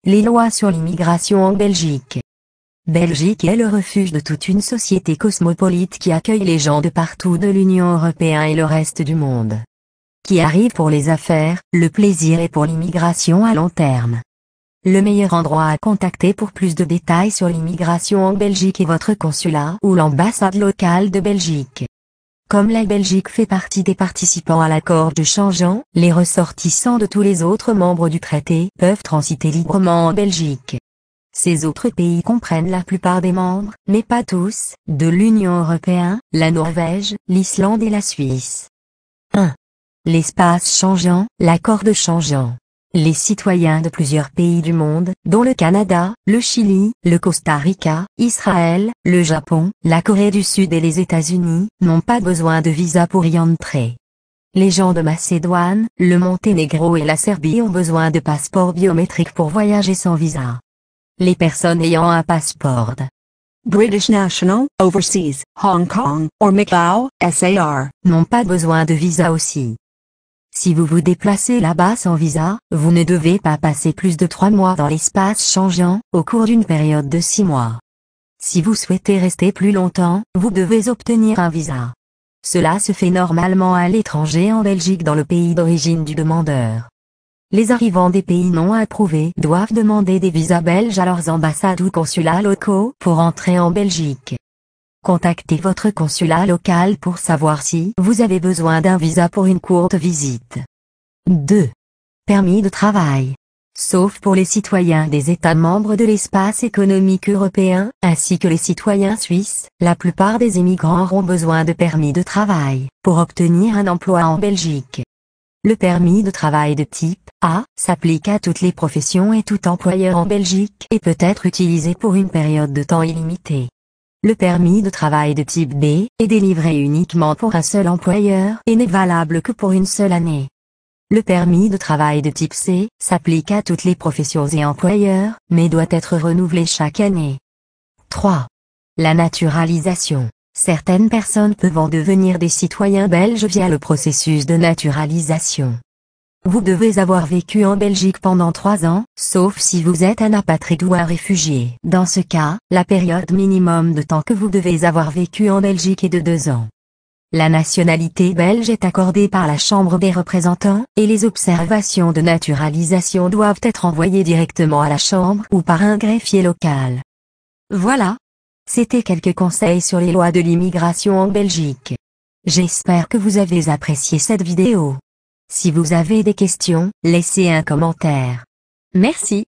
Les lois sur l'immigration en Belgique. Belgique est le refuge de toute une société cosmopolite qui accueille les gens de partout de l'Union européenne et le reste du monde. Qui arrivent pour les affaires, le plaisir et pour l'immigration à long terme. Le meilleur endroit à contacter pour plus de détails sur l'immigration en Belgique est votre consulat ou l'ambassade locale de Belgique. Comme la Belgique fait partie des participants à l'accord de Schengen, les ressortissants de tous les autres membres du traité peuvent transiter librement en Belgique. Ces autres pays comprennent la plupart des membres, mais pas tous, de l'Union européenne, la Norvège, l'Islande et la Suisse. 1. L'espace Schengen, l'accord de Schengen. Les citoyens de plusieurs pays du monde, dont le Canada, le Chili, le Costa Rica, Israël, le Japon, la Corée du Sud et les États-Unis, n'ont pas besoin de visa pour y entrer. Les gens de Macédoine, le Monténégro et la Serbie ont besoin de passeports biométriques pour voyager sans visa. Les personnes ayant un passeport British National, Overseas, Hong Kong, or Macau, SAR, n'ont pas besoin de visa aussi. Si vous vous déplacez là-bas sans visa, vous ne devez pas passer plus de 3 mois dans l'espace Schengen, au cours d'une période de 6 mois. Si vous souhaitez rester plus longtemps, vous devez obtenir un visa. Cela se fait normalement à l'étranger en Belgique dans le pays d'origine du demandeur. Les arrivants des pays non approuvés doivent demander des visas belges à leurs ambassades ou consulats locaux pour entrer en Belgique. Contactez votre consulat local pour savoir si vous avez besoin d'un visa pour une courte visite. 2. Permis de travail. Sauf pour les citoyens des États membres de l'espace économique européen, ainsi que les citoyens suisses, la plupart des émigrants auront besoin de permis de travail pour obtenir un emploi en Belgique. Le permis de travail de type A s'applique à toutes les professions et tout employeur en Belgique et peut être utilisé pour une période de temps illimitée. Le permis de travail de type B est délivré uniquement pour un seul employeur et n'est valable que pour une seule année. Le permis de travail de type C s'applique à toutes les professions et employeurs, mais doit être renouvelé chaque année. 3. La naturalisation. Certaines personnes peuvent en devenir des citoyens belges via le processus de naturalisation. Vous devez avoir vécu en Belgique pendant 3 ans, sauf si vous êtes un apatride ou un réfugié. Dans ce cas, la période minimum de temps que vous devez avoir vécu en Belgique est de 2 ans. La nationalité belge est accordée par la Chambre des représentants, et les observations de naturalisation doivent être envoyées directement à la Chambre ou par un greffier local. Voilà. C'était quelques conseils sur les lois de l'immigration en Belgique. J'espère que vous avez apprécié cette vidéo. Si vous avez des questions, laissez un commentaire. Merci.